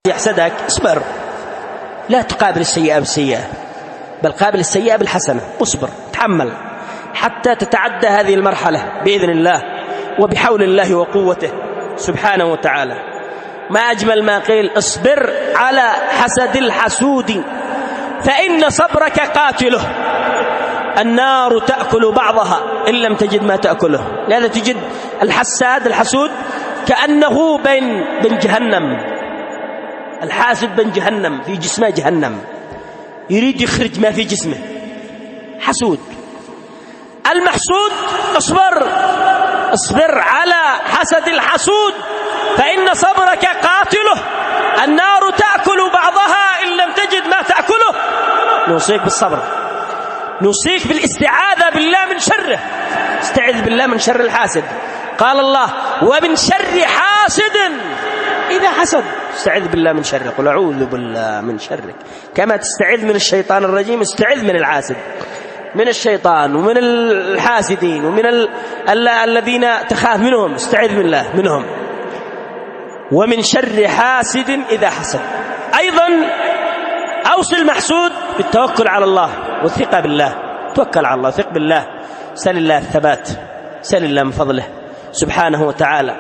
يحسدك اصبر، لا تقابل السيئة بالسيئة، بل قابل السيئة بالحسنة، اصبر تحمل حتى تتعدى هذه المرحلة بإذن الله وبحول الله وقوته سبحانه وتعالى. ما أجمل ما قيل: اصبر على حسد الحسود فإن صبرك قاتله، النار تأكل بعضها إن لم تجد ما تأكله. لهذا تجد الحساد الحسود كأنه بين جهنم، الحاسد بين جهنم، في جسمه جهنم، يريد يخرج ما في جسمه، حسود. المحسود اصبر على حسد الحسود فإن صبرك قاتله، النار تأكل بعضها إن لم تجد ما تأكله. نوصيك بالصبر، نوصيك بالاستعاذة بالله من شره، استعذ بالله من شر الحاسد. قال الله: ومن شر حاسد إذا حسد، استعذ بالله من شره، قل أعوذ بالله من شرك. كما تستعذ من الشيطان الرجيم استعذ من الحاسد، من الشيطان ومن الحاسدين ومن الذين تخاف منهم، استعذ بالله منهم. ومن شر حاسد إذا حسد. أيضا أوصي المحسود بالتوكل على الله والثقة بالله، توكل على الله، ثق بالله، سل الله الثبات، سل الله من فضله سبحانه وتعالى.